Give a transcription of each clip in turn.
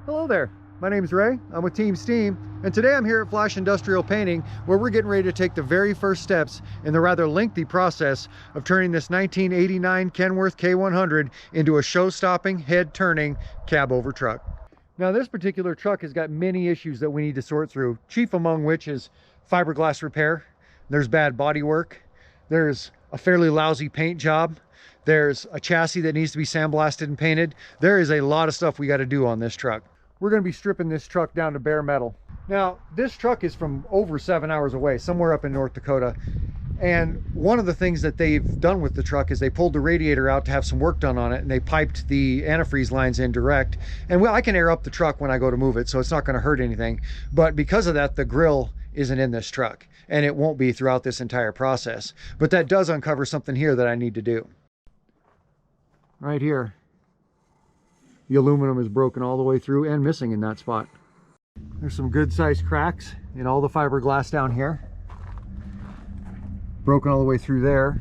Hello there, my name is Ray, I'm with Team S.T.E.A.M, and today I'm here at Flash Industrial Painting, where we're getting ready to take the very first steps in the rather lengthy process of turning this 1989 Kenworth K100 into a show-stopping, head-turning cab-over truck. Now this particular truck has got many issues that we need to sort through, chief among which is fiberglass repair, there's bad bodywork, there's a fairly lousy paint job, there's a chassis that needs to be sandblasted and painted. There is a lot of stuff we got to do on this truck. We're going to be stripping this truck down to bare metal. Now, this truck is from over 7 hours away, somewhere up in North Dakota. And one of the things that they've done with the truck is they pulled the radiator out to have some work done on it, and they piped the antifreeze lines in direct. And well, I can air up the truck when I go to move it, so it's not going to hurt anything. But because of that, the grill isn't in this truck, and it won't be throughout this entire process. But that does uncover something here that I need to do. Right here. The aluminum is broken all the way through and missing in that spot. There's some good sized cracks in all the fiberglass down here. Broken all the way through there.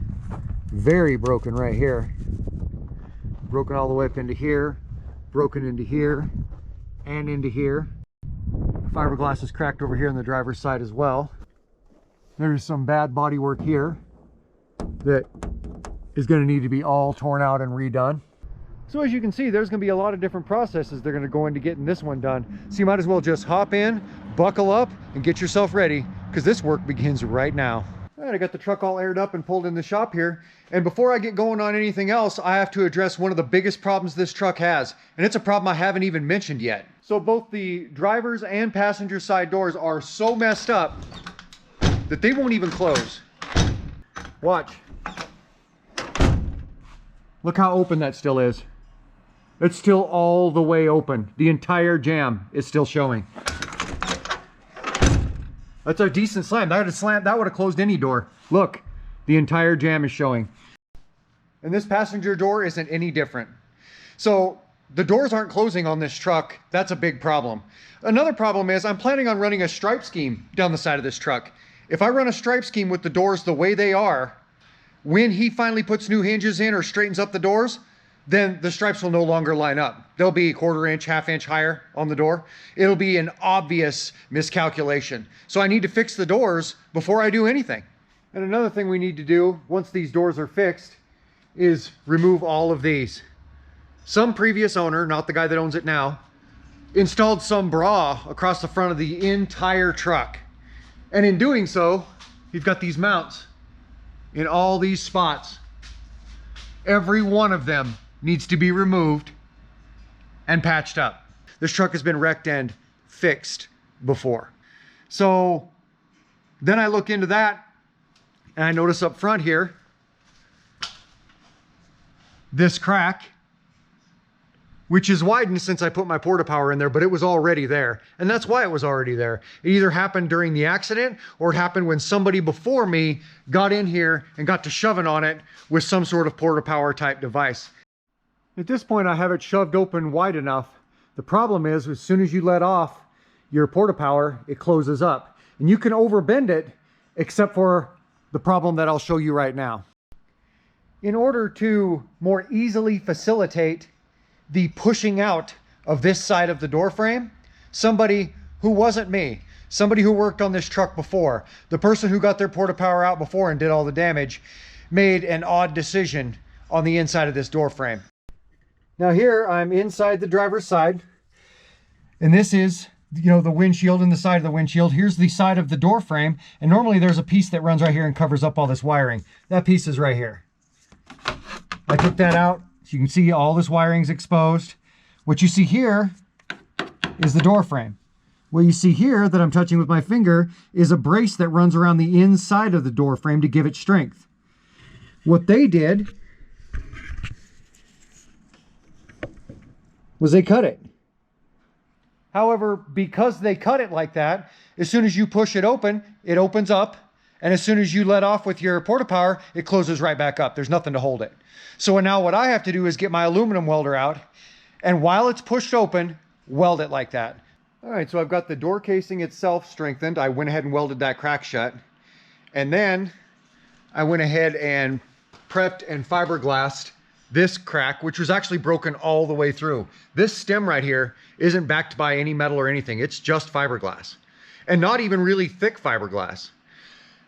Very broken right here. Broken all the way up into here. Broken into here and into here. Fiberglass is cracked over here on the driver's side as well. There's some bad bodywork here that is going to need to be all torn out and redone. So as you can see, there's going to be a lot of different processes they're going to go into getting this one done. So you might as well just hop in, buckle up, and get yourself ready, because this work begins right now. All right, I got the truck all aired up and pulled in the shop here. And before I get going on anything else, I have to address one of the biggest problems this truck has. And it's a problem I haven't even mentioned yet. So both the driver's and passenger side doors are so messed up that they won't even close. Watch. Look how open that still is. It's still all the way open. The entire jamb is still showing. That's a decent slam. That would have closed any door. Look, the entire jamb is showing. And this passenger door isn't any different. So the doors aren't closing on this truck. That's a big problem. Another problem is I'm planning on running a stripe scheme down the side of this truck. If I run a stripe scheme with the doors the way they are, when he finally puts new hinges in or straightens up the doors, then the stripes will no longer line up. They'll be 1/4 inch, 1/2 inch higher on the door. It'll be an obvious miscalculation. So I need to fix the doors before I do anything. And another thing we need to do once these doors are fixed is remove all of these. Some previous owner, not the guy that owns it now, installed some bra across the front of the entire truck. And in doing so, he's got these mounts in all these spots. Every one of them needs to be removed and patched up. This truck has been wrecked and fixed before. So then I look into that and I notice up front here, this crack, which is widened since I put my porta power in there, but it was already there. And that's why it was already there. It either happened during the accident or it happened when somebody before me got in here and got to shoving on it with some sort of porta power type device. At this point, I have it shoved open wide enough. The problem is, as soon as you let off your porta power, it closes up. And you can overbend it, except for the problem that I'll show you right now. In order to more easily facilitate the pushing out of this side of the door frame, somebody who wasn't me, somebody who worked on this truck before, the person who got their porta power out before and did all the damage, made an odd decision on the inside of this door frame. Now here I'm inside the driver's side, and this is, you know, the windshield and the side of the windshield. Here's the side of the door frame, and normally there's a piece that runs right here and covers up all this wiring. That piece is right here. I took that out. So you can see all this wiring's exposed. What you see here is the door frame. What you see here that I'm touching with my finger is a brace that runs around the inside of the door frame to give it strength. What they did was they cut it. However, because they cut it like that, as soon as you push it opens up. And as soon as you let off with your porta power, it closes right back up. There's nothing to hold it. So now what I have to do is get my aluminum welder out, and while it's pushed open, weld it like that. All right, so I've got the door casing itself strengthened. I went ahead and welded that crack shut. And then I went ahead and prepped and fiberglassed this crack, which was actually broken all the way through. This stem right here isn't backed by any metal or anything. It's just fiberglass, and not even really thick fiberglass.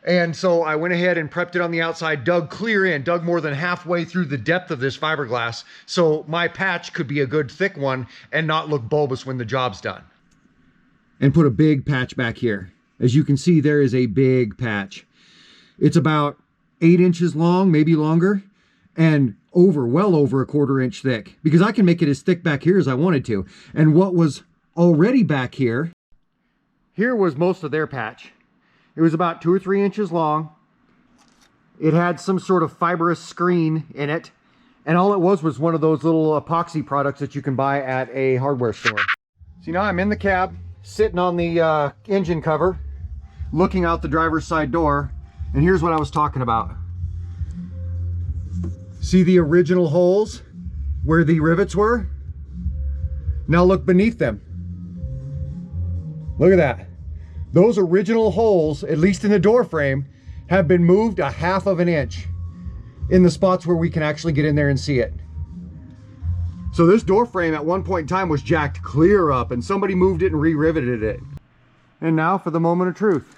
And so I went ahead and prepped it on the outside, dug clear in, dug more than halfway through the depth of this fiberglass, so my patch could be a good thick one and not look bulbous when the job's done. And put a big patch back here. As you can see, there is a big patch. It's about 8 inches long, maybe longer, and well over 1/4 inch thick, because I can make it as thick back here as I wanted to. And what was already back here, here was most of their patch. It was about 2 or 3 inches long. It had some sort of fibrous screen in it, and all it was one of those little epoxy products that you can buy at a hardware store. See, now I'm in the cab, sitting on the engine cover, looking out the driver's side door, and here's what I was talking about. See the original holes where the rivets were? Now look beneath them. Look at that. Those original holes, at least in the door frame, have been moved 1/2 inch in the spots where we can actually get in there and see it. So this door frame at one point in time was jacked clear up, and somebody moved it and re-riveted it. And now for the moment of truth.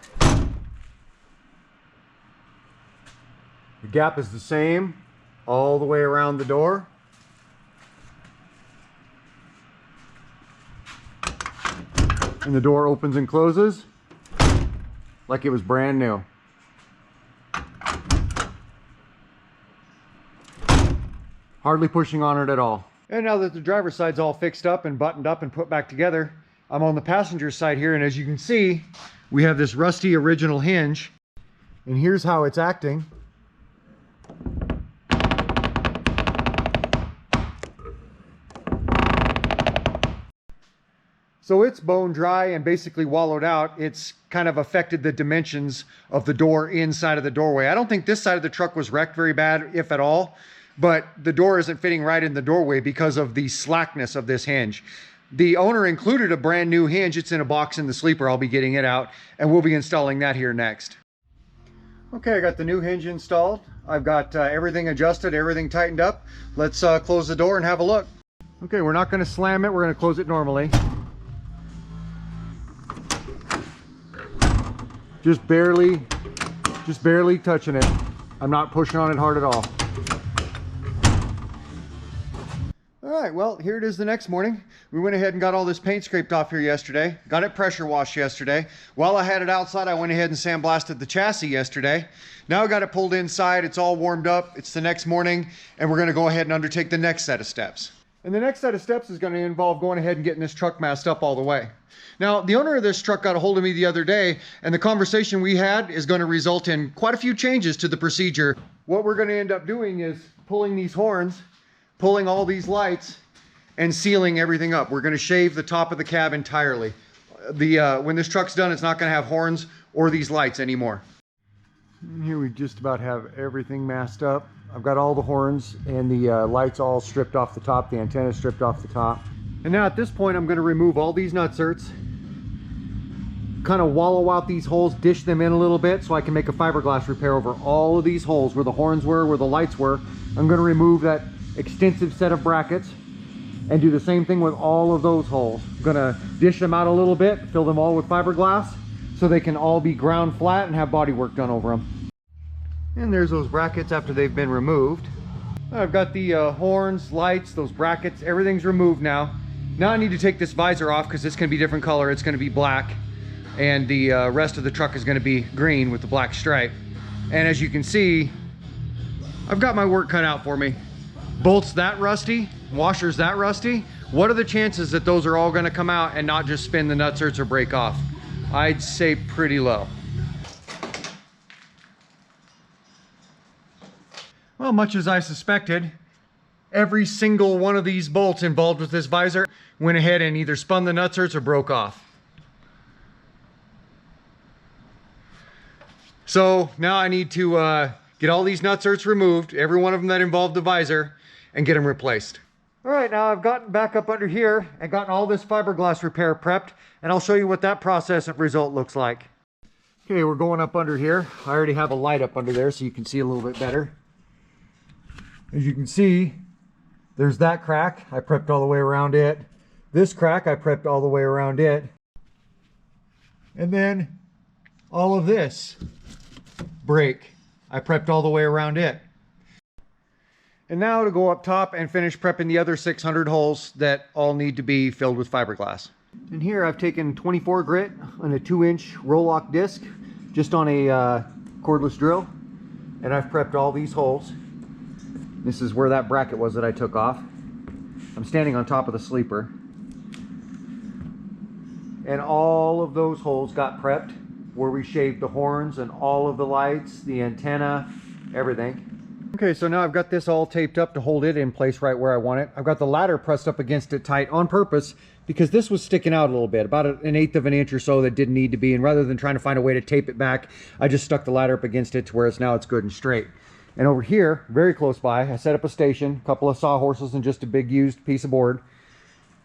The gap is the same all the way around the door. And the door opens and closes like it was brand new. Hardly pushing on it at all. And now that the driver's side's all fixed up and buttoned up and put back together, I'm on the passenger side here, and as you can see, we have this rusty original hinge. And here's how it's acting. So it's bone dry and basically wallowed out. It's kind of affected the dimensions of the door inside of the doorway. I don't think this side of the truck was wrecked very bad, if at all, but the door isn't fitting right in the doorway because of the slackness of this hinge. The owner included a brand new hinge. It's in a box in the sleeper. I'll be getting it out, and we'll be installing that here next. Okay, I got the new hinge installed. I've got everything adjusted, everything tightened up. Let's close the door and have a look. Okay, we're not going to slam it. We're going to close it normally. Just barely touching it. I'm not pushing on it hard at all. All right, well, here it is the next morning. We went ahead and got all this paint scraped off here yesterday. Got it pressure washed yesterday. While I had it outside, I went ahead and sandblasted the chassis yesterday. Now I got it pulled inside. It's all warmed up. It's the next morning, and we're going to go ahead and undertake the next set of steps. And the next set of steps is going to involve going ahead and getting this truck masked up all the way. Now, the owner of this truck got a hold of me the other day, and the conversation we had is going to result in quite a few changes to the procedure. What we're going to end up doing is pulling these horns, pulling all these lights, and sealing everything up. We're going to shave the top of the cab entirely. When this truck's done, it's not going to have horns or these lights anymore. And here we just about have everything masked up. I've got all the horns and the lights all stripped off the top, the antenna stripped off the top. And now at this point, I'm going to remove all these nutserts, kind of wallow out these holes, dish them in a little bit so I can make a fiberglass repair over all of these holes where the horns were, where the lights were. I'm going to remove that extensive set of brackets and do the same thing with all of those holes. I'm going to dish them out a little bit, fill them all with fiberglass so they can all be ground flat and have body work done over them. And there's those brackets after they've been removed. I've got the horns, lights, those brackets, everything's removed now. Now I need to take this visor off because it's going to be a different color. It's going to be black, and the rest of the truck is going to be green with the black stripe. And as you can see, I've got my work cut out for me. Bolts that rusty, washers that rusty. What are the chances that those are all going to come out and not just spin the nutserts or break off? I'd say pretty low. Well, much as I suspected, every single one of these bolts involved with this visor went ahead and either spun the nutserts or broke off. So now I need to get all these nutserts removed, every one of them that involved the visor, and get them replaced. All right, now I've gotten back up under here and gotten all this fiberglass repair prepped, and I'll show you what that process and result looks like. Okay, we're going up under here. I already have a light up under there so you can see a little bit better. As you can see, There's that crack. I prepped all the way around it. This crack, I prepped all the way around it. And then all of this break, I prepped all the way around it. And now to go up top and finish prepping the other 600 holes that all need to be filled with fiberglass. And here I've taken 24 grit on a 2-inch roll-lock disc, just on a cordless drill. And I've prepped all these holes. This is where that bracket was that I took off. I'm standing on top of the sleeper. And all of those holes got prepped, where we shaved the horns and all of the lights, the antenna, everything. Okay, so now I've got this all taped up to hold it in place right where I want it. I've got the ladder pressed up against it tight on purpose because this was sticking out a little bit, about 1/8 of an inch or so that didn't need to be. And rather than trying to find a way to tape it back, I just stuck the ladder up against it to where now it's good and straight. And over here, very close by, I set up a station, a couple of sawhorses and just a big used piece of board.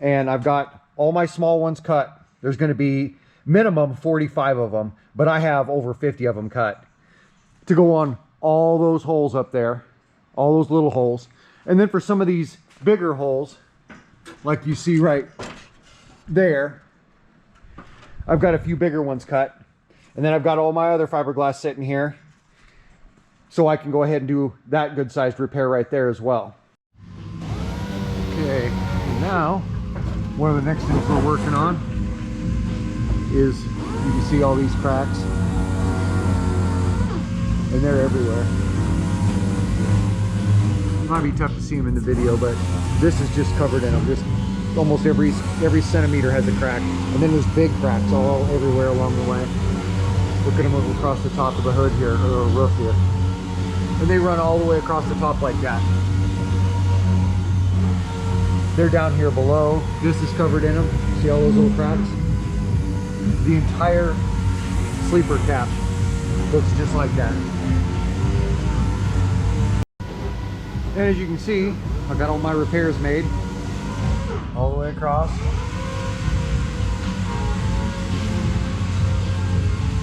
And I've got all my small ones cut. There's going to be minimum 45 of them, but I have over 50 of them cut to go on all those holes up there, all those little holes. And then for some of these bigger holes, like you see right there, I've got a few bigger ones cut. And then I've got all my other fiberglass sitting here, so I can go ahead and do that good sized repair right there as well. Okay, and now one of the next things we're working on is, you can see all these cracks, and they're everywhere. It might be tough to see them in the video, but this is just covered in them. Just almost every centimeter has a crack, and then there's big cracks all everywhere along the way. Look at them over across the top of the hood here, or the roof here, and they run all the way across the top like that. They're down here below. This is covered in them. See all those little cracks? The entire sleeper cap looks just like that. And as you can see, I've got all my repairs made all the way across,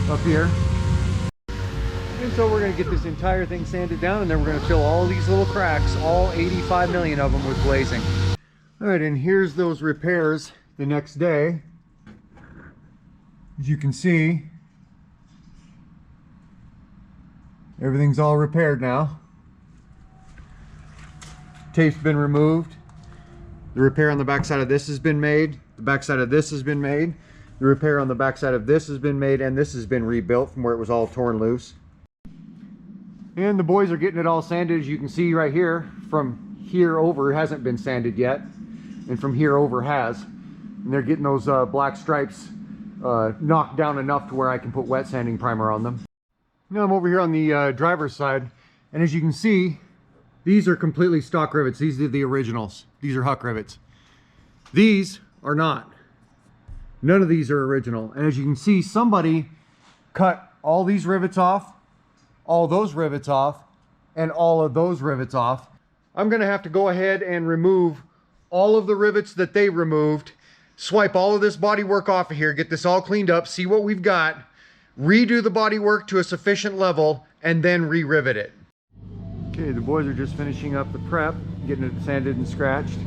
up here. And so we're going to get this entire thing sanded down, and then we're going to fill all these little cracks, all 85 million of them, with glazing. All right, and here's those repairs the next day. As you can see, everything's all repaired now. Tape's been removed. The repair on the backside of this has been made. The backside of this has been made. The repair on the backside of this has been made, and this has been rebuilt from where it was all torn loose. And the boys are getting it all sanded. As you can see right here, from here over hasn't been sanded yet, and from here over has. And they're getting those black stripes knocked down enough to where I can put wet sanding primer on them. Now I'm over here on the driver's side, and as you can see, these are completely stock rivets. These are the originals. These are Huck rivets. These are not. None of these are original. And as you can see, somebody cut all these rivets off, all those rivets off, and all of those rivets off. I'm gonna have to go ahead and remove all of the rivets that they removed, swipe all of this bodywork off of here, get this all cleaned up, see what we've got, redo the bodywork to a sufficient level, and then re-rivet it. Okay, the boys are just finishing up the prep, getting it sanded and scratched.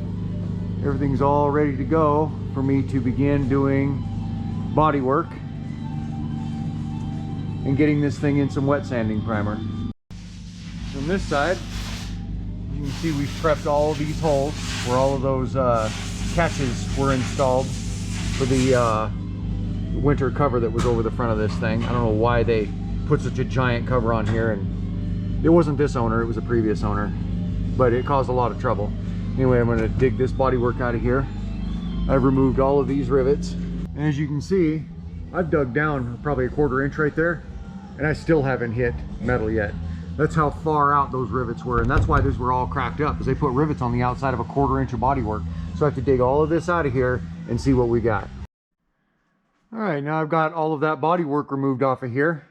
Everything's all ready to go for me to begin doing bodywork and getting this thing in some wet sanding primer. On this side, you can see we've prepped all of these holes where all of those catches were installed for the winter cover that was over the front of this thing. I don't know why they put such a giant cover on here, and it wasn't this owner, it was a previous owner, but it caused a lot of trouble. Anyway, I'm going to dig this bodywork out of here. I've removed all of these rivets, and as you can see, I've dug down probably a 1/4 inch right there, and I still haven't hit metal yet. That's how far out those rivets were, and that's why these were all cracked up, because they put rivets on the outside of a 1/4 inch of bodywork. So I have to dig all of this out of here and see what we got. All right, now I've got all of that bodywork removed off of here,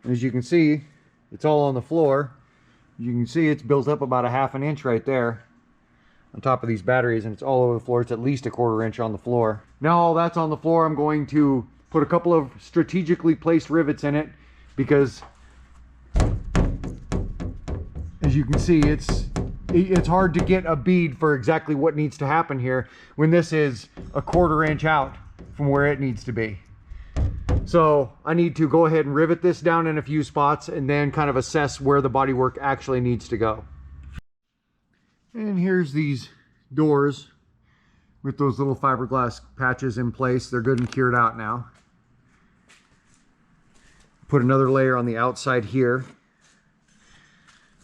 and as you can see, it's all on the floor. You can see it's built up about a 1/2 inch right there on top of these batteries, and it's all over the floor. It's at least a 1/4 inch on the floor. Now all that's on the floor, I'm going to put a couple of strategically placed rivets in it, because as you can see, it's it's hard to get a bead for exactly what needs to happen here when this is a 1/4 inch out from where it needs to be. So I need to go ahead and rivet this down in a few spots and then kind of assess where the bodywork actually needs to go. And here's these doors with those little fiberglass patches in place. They're good and cured out now. Put another layer on the outside here.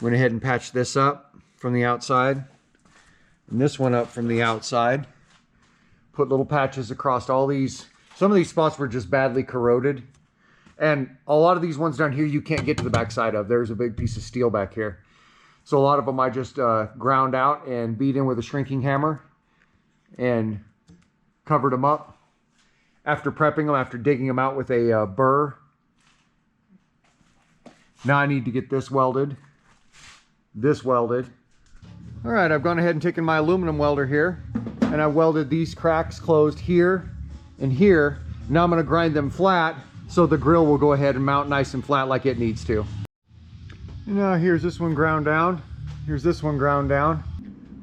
Went ahead and patched this up from the outside and this one up from the outside. Put little patches across all these. Some of these spots were just badly corroded, and a lot of these ones down here you can't get to the back side of. There's a big piece of steel back here. So a lot of them I just ground out and beat in with a shrinking hammer and covered them up. After prepping them, after digging them out with a burr. Now I need to get this welded. This welded. All right, I've gone ahead and taken my aluminum welder here and I welded these cracks closed here and here. Now I'm going to grind them flat so the grill will go ahead and mount nice and flat like it needs to. And now here's this one ground down. Here's this one ground down.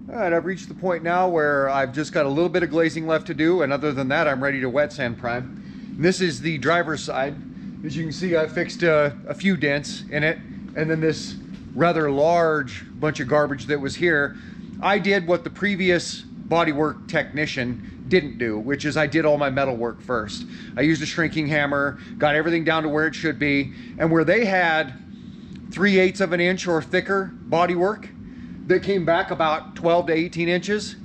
All right, I've reached the point now where I've just got a little bit of glazing left to do, and other than that I'm ready to wet sand prime. And this is the driver's side. As you can see, I fixed a few dents in it, and then this rather large bunch of garbage that was here, I did what the previous bodywork technician didn't do, which is I did all my metal work first. I used a shrinking hammer, got everything down to where it should be, and where they had 3/8 of an inch or thicker bodywork that came back about 12 to 18 inches,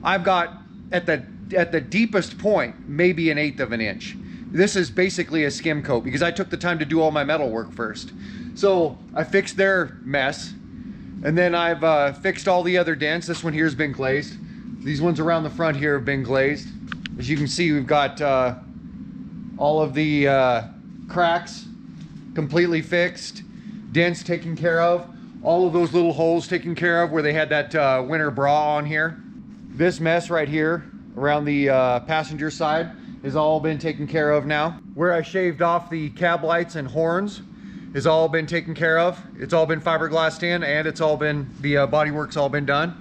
I've got at the deepest point maybe 1/8 of an inch. This is basically a skim coat because I took the time to do all my metal work first. So I fixed their mess, and then I've fixed all the other dents. This one here has been glazed. These ones around the front here have been glazed. As you can see, we've got all of the cracks completely fixed, dents taken care of, all of those little holes taken care of where they had that winter bra on here. This mess right here around the passenger side has all been taken care of now. Where I shaved off the cab lights and horns has all been taken care of. It's all been fiberglassed in, and it's all been, the bodywork's all been done.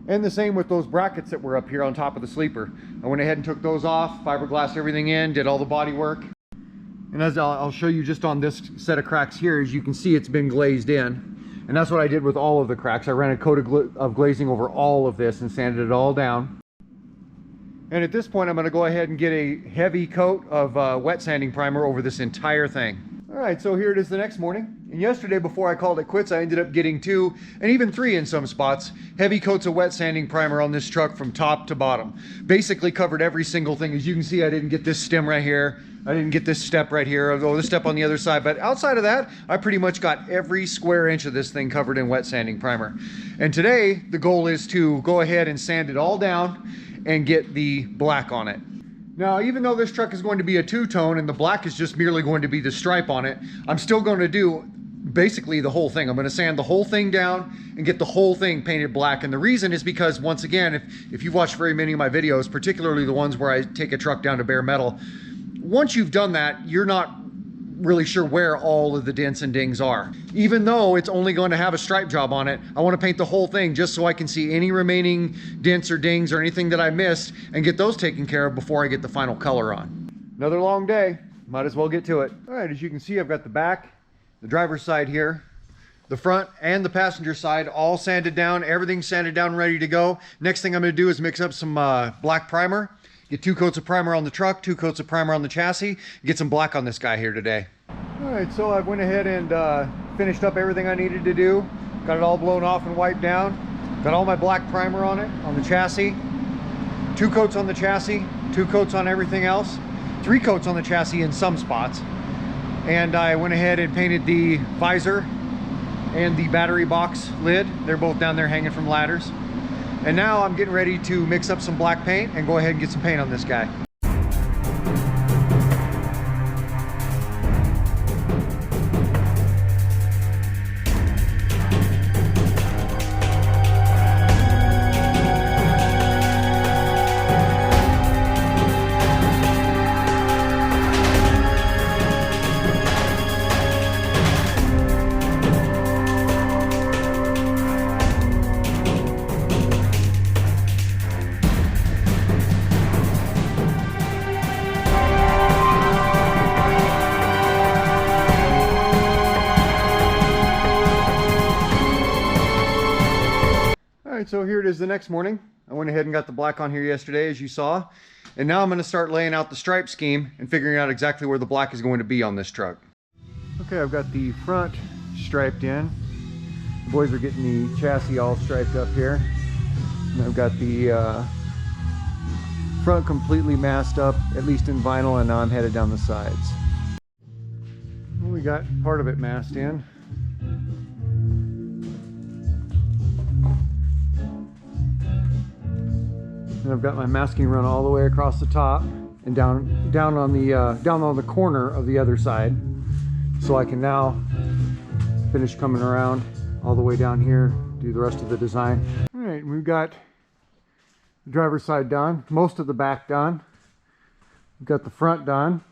And the same with those brackets that were up here on top of the sleeper. I went ahead and took those off, fiberglassed everything in, did all the body work. And as I'll show you just on this set of cracks here, as you can see, it's been glazed in. And that's what I did with all of the cracks. I ran a coat of glazing over all of this and sanded it all down. And at this point, I'm going to go ahead and get a heavy coat of wet sanding primer over this entire thing. All right, so here it is the next morning. And yesterday, before I called it quits, I ended up getting 2 and even 3 in some spots, heavy coats of wet sanding primer on this truck from top to bottom. Basically covered every single thing. As you can see, I didn't get this stem right here. I didn't get this step right here, or this step on the other side. But outside of that, I pretty much got every square inch of this thing covered in wet sanding primer. And today, the goal is to go ahead and sand it all down and get the black on it. Now, even though this truck is going to be a 2-tone and the black is just merely going to be the stripe on it, I'm still going to do basically the whole thing. I'm going to sand the whole thing down and get the whole thing painted black. And the reason is because, once again, if you've watched very many of my videos, particularly the ones where I take a truck down to bare metal, once you've done that, you're not really sure where all of the dents and dings are. Even though it's only going to have a stripe job on it, I want to paint the whole thing just so I can see any remaining dents or dings or anything that I missed and get those taken care of before I get the final color on. Another long day, might as well get to it. All right, as you can see, I've got the back, the driver's side here, the front and the passenger side all sanded down, everything's sanded down, ready to go. Next thing I'm going to do is mix up some black primer. Get 2 coats of primer on the truck, 2 coats of primer on the chassis, get some black on this guy here today. All right, so I went ahead and finished up everything I needed to do. Got it all blown off and wiped down. Got all my black primer on it, on the chassis. 2 coats on the chassis, 2 coats on everything else. 3 coats on the chassis in some spots. And I went ahead and painted the visor and the battery box lid. They're both down there hanging from ladders. And now I'm getting ready to mix up some black paint and go ahead and get some paint on this guy. right, so here it is the next morning. I went ahead and got the black on here yesterday, as you saw. And now I'm going to start laying out the stripe scheme and figuring out exactly where the black is going to be on this truck. Okay, I've got the front striped in. The boys are getting the chassis all striped up here. And I've got the front completely masked up, at least in vinyl, and now I'm headed down the sides. Well, we got part of it masked in. And I've got my masking run all the way across the top and down on the corner of the other side, so I can now finish coming around all the way down here, do the rest of the design. All right, we've got the driver's side done, most of the back done. We've got the front done.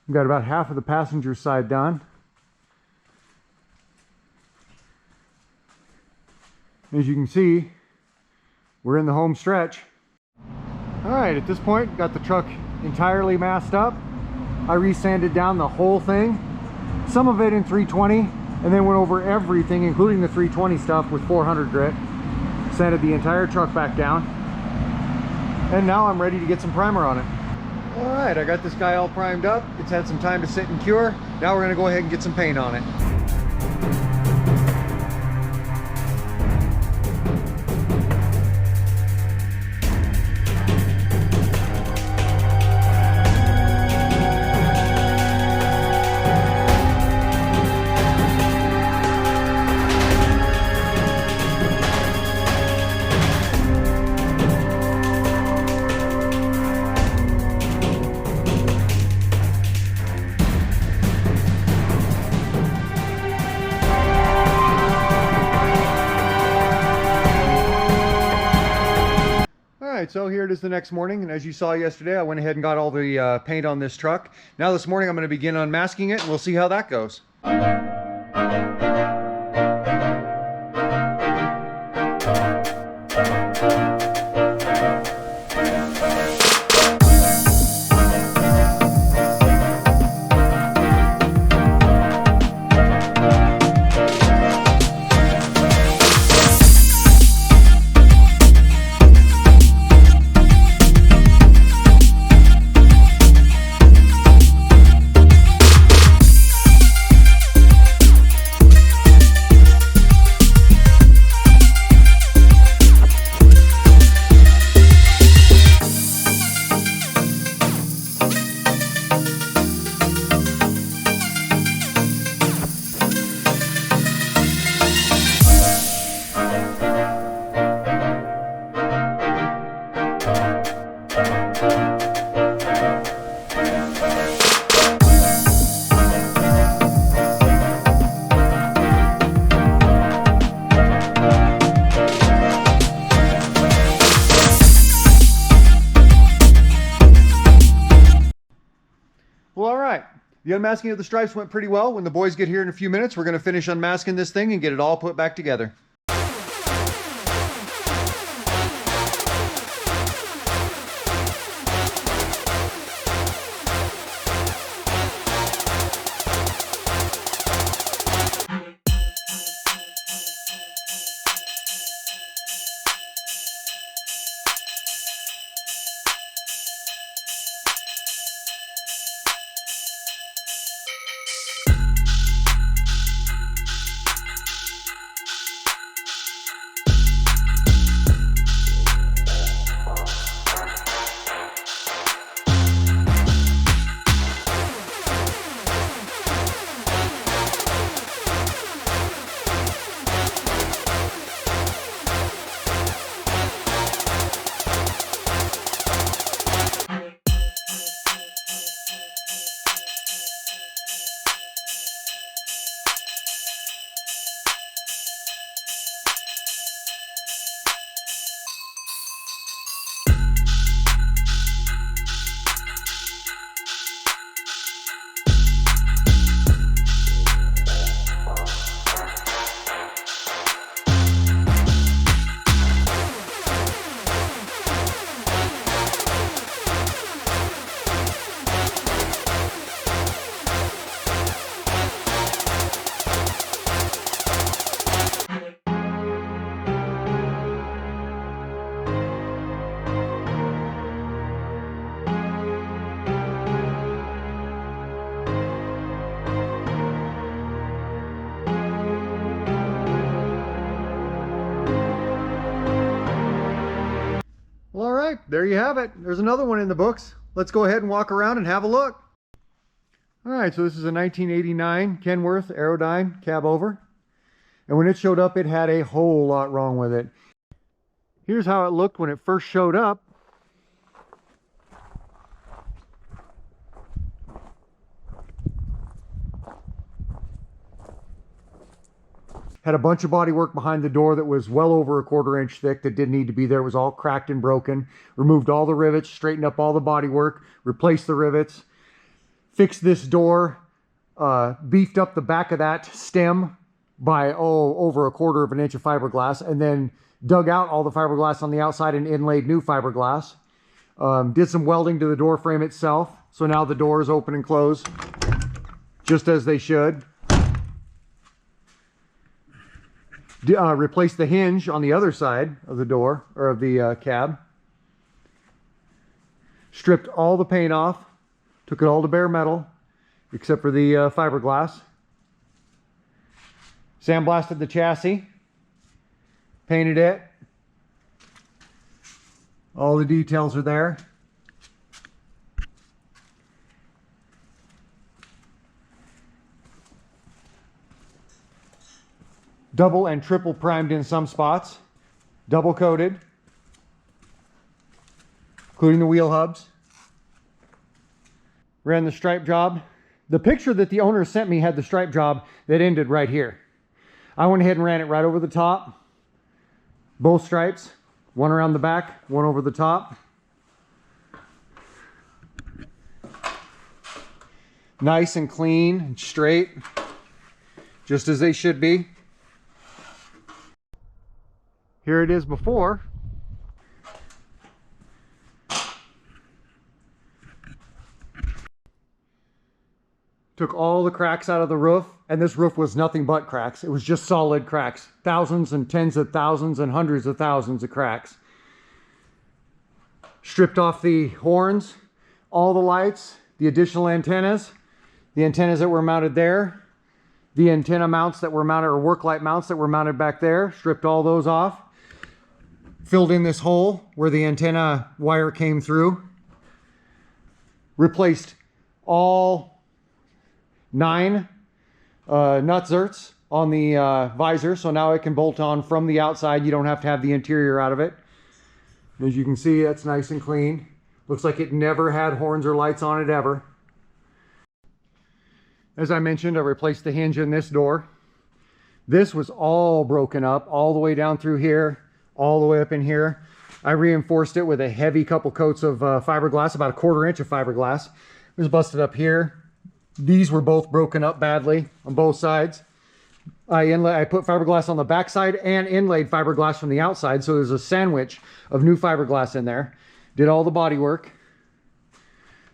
We've got about half of the passenger side done. As you can see, we're in the home stretch. All right, at this point, got the truck entirely masked up. I resanded down the whole thing, some of it in 320, and then went over everything, including the 320 stuff, with 400 grit. Sanded the entire truck back down. And now I'm ready to get some primer on it. All right, I got this guy all primed up. It's had some time to sit and cure. Now we're gonna go ahead and get some paint on it. Alright, so here it is the next morning, and as you saw yesterday, I went ahead and got all the paint on this truck. Now this morning I'm going to begin unmasking it, and we'll see how that goes. Well, all right. The unmasking of the stripes went pretty well. When the boys get here in a few minutes, we're going to finish unmasking this thing and get it all put back together. there you have it. There's another one in the books. Let's go ahead and walk around and have a look. All right, so this is a 1989 Kenworth Aerodyne cab over. And when it showed up, it had a whole lot wrong with it. Here's how it looked when it first showed up. Had a bunch of body work behind the door that was well over a 1/4 inch thick that didn't need to be there. It was all cracked and broken. Removed all the rivets, straightened up all the body work, replaced the rivets, fixed this door, beefed up the back of that stem by over a 1/4 inch of fiberglass, and then dug out all the fiberglass on the outside and inlaid new fiberglass. Did some welding to the door frame itself, so now the doors open and close just as they should. Replaced the hinge on the other side of the door, or of the cab. Stripped all the paint off, took it all to bare metal, except for the fiberglass. Sandblasted the chassis, painted it. All the details are there. Double and triple primed in some spots, double coated, including the wheel hubs. Ran the stripe job. The picture that the owner sent me had the stripe job that ended right here. I went ahead and ran it right over the top. Both stripes, one around the back, one over the top. Nice and clean and straight, just as they should be. Here it is before. Took all the cracks out of the roof, and this roof was nothing but cracks. It was just solid cracks. Thousands and tens of thousands and hundreds of thousands of cracks. Stripped off the horns, all the lights, the additional antennas, the antennas that were mounted there, the antenna mounts that were mounted, or work light mounts that were mounted back there. Stripped all those off. Filled in this hole where the antenna wire came through. Replaced all 9 nut-zerts on the visor, so now it can bolt on from the outside. You don't have to have the interior out of it. As you can see, that's nice and clean. Looks like it never had horns or lights on it ever. As I mentioned, I replaced the hinge in this door. This was all broken up all the way down through here, all the way up in here. I reinforced it with a heavy couple coats of fiberglass, about a 1/4 inch of fiberglass. It was busted up here. These were both broken up badly on both sides. I put fiberglass on the back side and inlaid fiberglass from the outside, so there's a sandwich of new fiberglass in there. Did all the body work.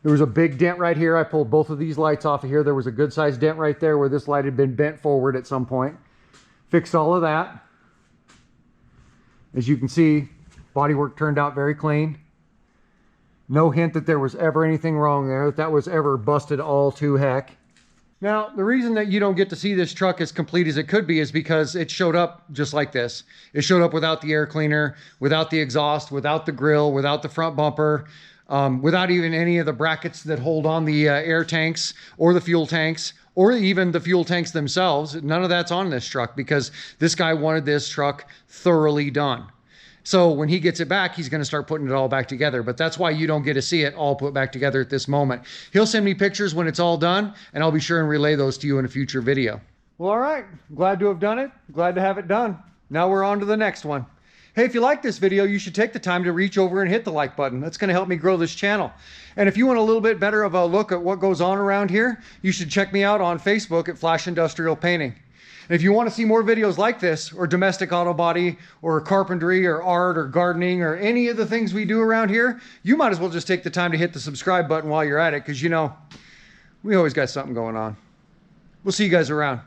There was a big dent right here. I pulled both of these lights off of here. There was a good sized dent right there where this light had been bent forward at some point. Fixed all of that. As you can see, bodywork turned out very clean. No hint that there was ever anything wrong there, that was ever busted all to heck. Now, the reason that you don't get to see this truck as complete as it could be is because it showed up just like this. It showed up without the air cleaner, without the exhaust, without the grill, without the front bumper, without even any of the brackets that hold on the air tanks or the fuel tanks, or even the fuel tanks themselves. None of that's on this truck because this guy wanted this truck thoroughly done. So when he gets it back, he's going to start putting it all back together. But that's why you don't get to see it all put back together at this moment. He'll send me pictures when it's all done, and I'll be sure and relay those to you in a future video. Well, all right. Glad to have done it. Glad to have it done. Now we're on to the next one. Hey, if you like this video, you should take the time to reach over and hit the like button. That's going to help me grow this channel. And if you want a little bit better of a look at what goes on around here, you should check me out on Facebook at Flash Industrial Painting. And if you want to see more videos like this, or domestic auto body, or carpentry, or art, or gardening, or any of the things we do around here, you might as well just take the time to hit the subscribe button while you're at it, because you know, we always got something going on. We'll see you guys around.